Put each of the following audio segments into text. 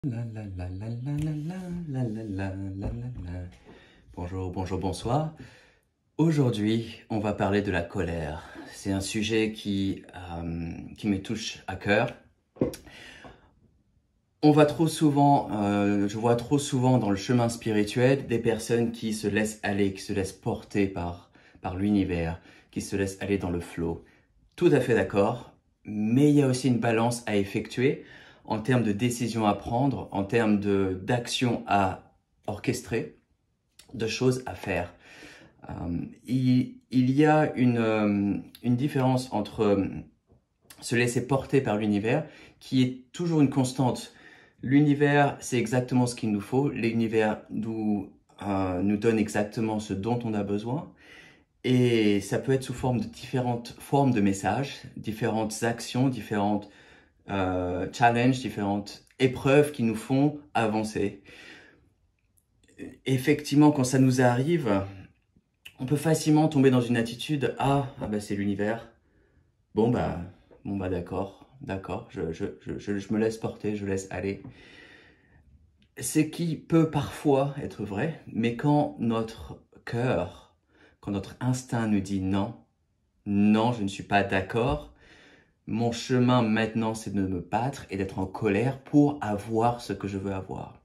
La la la la la la la la la la la la. Bonjour, bonjour, bonsoir. Aujourd'hui, on va parler de la colère. C'est un sujet qui me touche à cœur. Je vois trop souvent dans le chemin spirituel des personnes qui se laissent aller, qui se laissent porter par l'univers, qui se laissent aller dans le flow. Tout à fait d'accord, mais il y a aussi une balance à effectuer en termes de décisions à prendre, en termes d'actions à orchestrer, de choses à faire. Il y a une différence entre se laisser porter par l'univers, qui est toujours une constante. L'univers, c'est exactement ce qu'il nous faut. L'univers nous donne exactement ce dont on a besoin. Et ça peut être sous forme de différentes formes de messages, différentes actions, différentes challenges, différentes épreuves qui nous font avancer. Effectivement, quand ça nous arrive, on peut facilement tomber dans une attitude « Ah, bah c'est l'univers. Bon bah d'accord, je me laisse porter, je laisse aller. » Ce qui peut parfois être vrai, mais quand notre cœur, quand notre instinct nous dit non, non, je ne suis pas d'accord, mon chemin maintenant c'est de me battre et d'être en colère pour avoir ce que je veux avoir.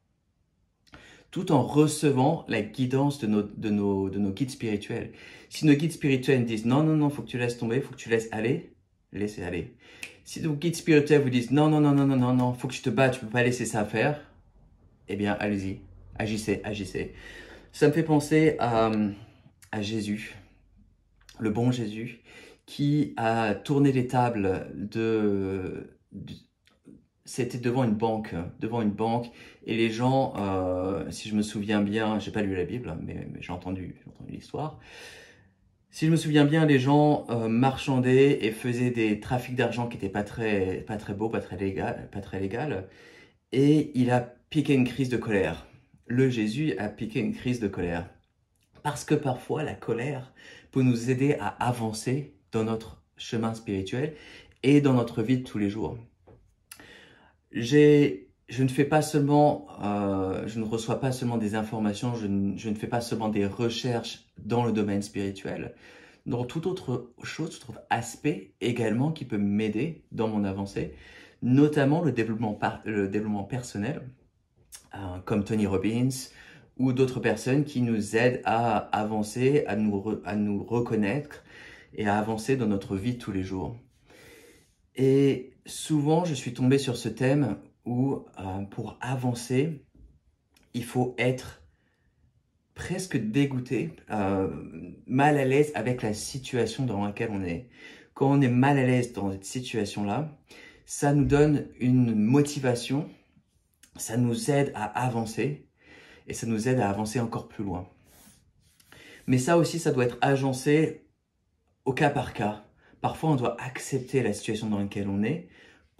Tout en recevant la guidance de nos guides spirituels. Si nos guides spirituels nous disent non, non, non, faut que tu laisses tomber, faut que tu laisses aller, laissez aller. Si nos guides spirituels vous disent non, non, non, non, non, non, non, faut que tu te battes, tu peux pas laisser ça faire, eh bien, allez-y, agissez, agissez. Ça me fait penser à Jésus, le bon Jésus, qui a tourné les tables c'était devant une banque, et les gens, si je me souviens bien, j'ai pas lu la Bible, mais j'ai entendu l'histoire. Si je me souviens bien, les gens marchandaient et faisaient des trafics d'argent qui n'étaient pas très beaux, pas très légal, et il a piqué une crise de colère. Le Jésus a piqué une crise de colère. Parce que parfois, la colère peut nous aider à avancer dans notre chemin spirituel et dans notre vie de tous les jours. Je ne fais pas seulement, je ne reçois pas seulement des informations, je ne fais pas seulement des recherches dans le domaine spirituel, dans toute autre chose, tout autre aspect également qui peut m'aider dans mon avancée, notamment le développement personnel, comme Tony Robbins ou d'autres personnes qui nous aident à avancer, à nous reconnaître et à avancer dans notre vie de tous les jours. Et souvent, je suis tombé sur ce thème où, pour avancer, il faut être presque dégoûté, mal à l'aise avec la situation dans laquelle on est. Quand on est mal à l'aise dans cette situation-là, ça nous donne une motivation, ça nous aide à avancer et ça nous aide à avancer encore plus loin. Mais ça aussi, ça doit être agencé au cas par cas. Parfois, on doit accepter la situation dans laquelle on est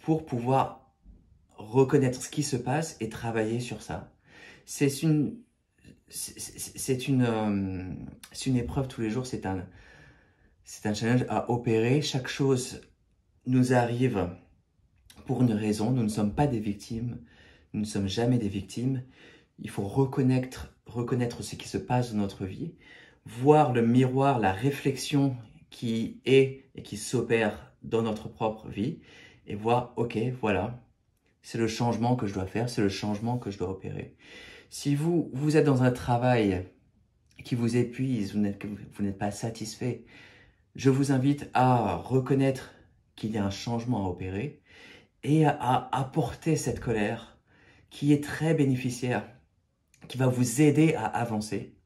pour pouvoir reconnaître ce qui se passe et travailler sur ça. C'est une épreuve tous les jours, c'est un challenge à opérer. Chaque chose nous arrive pour une raison. Nous ne sommes pas des victimes. Nous ne sommes jamais des victimes. Il faut reconnaître ce qui se passe dans notre vie, voir le miroir, la réflexion qui est et qui s'opère dans notre propre vie et voir, ok, voilà, c'est le changement que je dois faire, c'est le changement que je dois opérer. Si vous êtes dans un travail qui vous épuise, vous n'êtes pas satisfait, je vous invite à reconnaître qu'il y a un changement à opérer et à apporter cette colère qui est très bénéficiaire, qui va vous aider à avancer.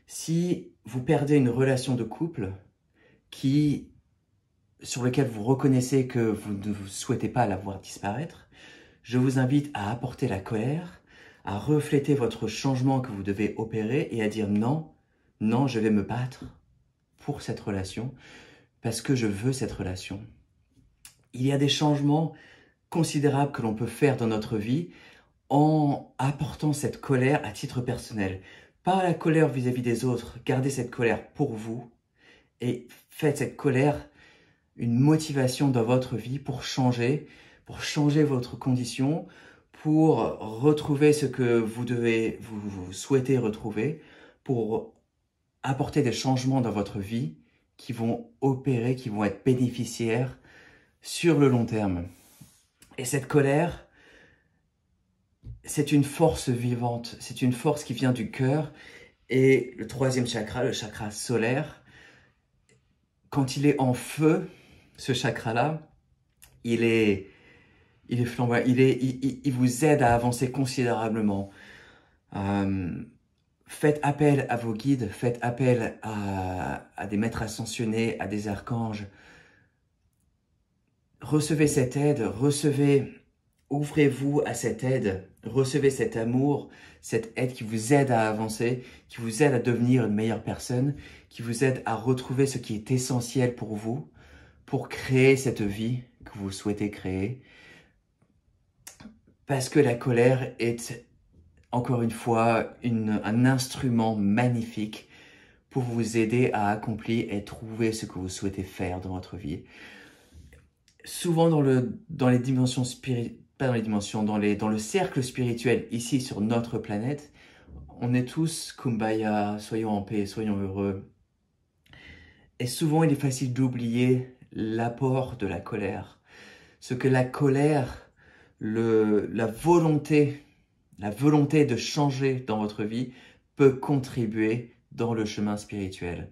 Si vous perdez une relation de couple sur laquelle vous reconnaissez que vous ne souhaitez pas la voir disparaître, je vous invite à apporter la colère, à refléter votre changement que vous devez opérer et à dire non, non, je vais me battre pour cette relation parce que je veux cette relation. Il y a des changements considérables que l'on peut faire dans notre vie en apportant cette colère à titre personnel. Pas la colère vis-à-vis des autres, gardez cette colère pour vous et faites cette colère une motivation dans votre vie pour changer votre condition, pour retrouver ce que vous souhaitez retrouver, pour apporter des changements dans votre vie qui vont opérer, qui vont être bénéficiaires sur le long terme. Et cette colère, c'est une force vivante, c'est une force qui vient du cœur. Et le troisième chakra, le chakra solaire, quand il est en feu, ce chakra-là, il est flamboyant, il vous aide à avancer considérablement. Faites appel à vos guides, faites appel à des maîtres ascensionnés, à des archanges. Recevez cette aide, ouvrez-vous à cette aide, recevez cet amour, cette aide qui vous aide à avancer, qui vous aide à devenir une meilleure personne, qui vous aide à retrouver ce qui est essentiel pour vous, pour créer cette vie que vous souhaitez créer. Parce que la colère est, encore une fois, un instrument magnifique pour vous aider à accomplir et trouver ce que vous souhaitez faire dans votre vie. Souvent dans les dimensions spirituelles, pas dans les dimensions, dans le cercle spirituel, ici sur notre planète, on est tous kumbaya, soyons en paix, soyons heureux. Et souvent il est facile d'oublier l'apport de la colère. Ce que la colère, la volonté de changer dans votre vie peut contribuer dans le chemin spirituel.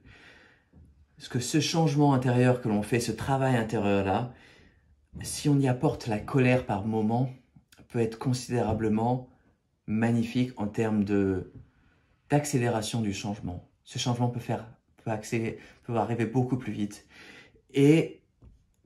Parce que ce changement intérieur que l'on fait, ce travail intérieur-là, si on y apporte la colère par moment, peut être considérablement magnifique en termes d'accélération du changement. Ce changement peut arriver beaucoup plus vite. Et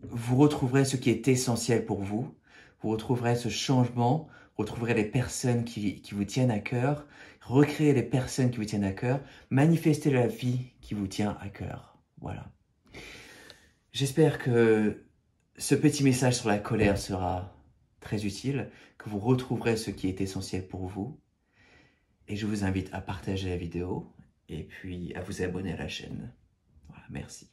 vous retrouverez ce qui est essentiel pour vous. Vous retrouverez ce changement, vous retrouverez les personnes qui vous tiennent à cœur, recréer les personnes qui vous tiennent à cœur, manifester la vie qui vous tient à cœur. Voilà. J'espère que ce petit message sur la colère sera très utile, que vous retrouverez ce qui est essentiel pour vous. Et je vous invite à partager la vidéo et puis à vous abonner à la chaîne. Voilà, merci.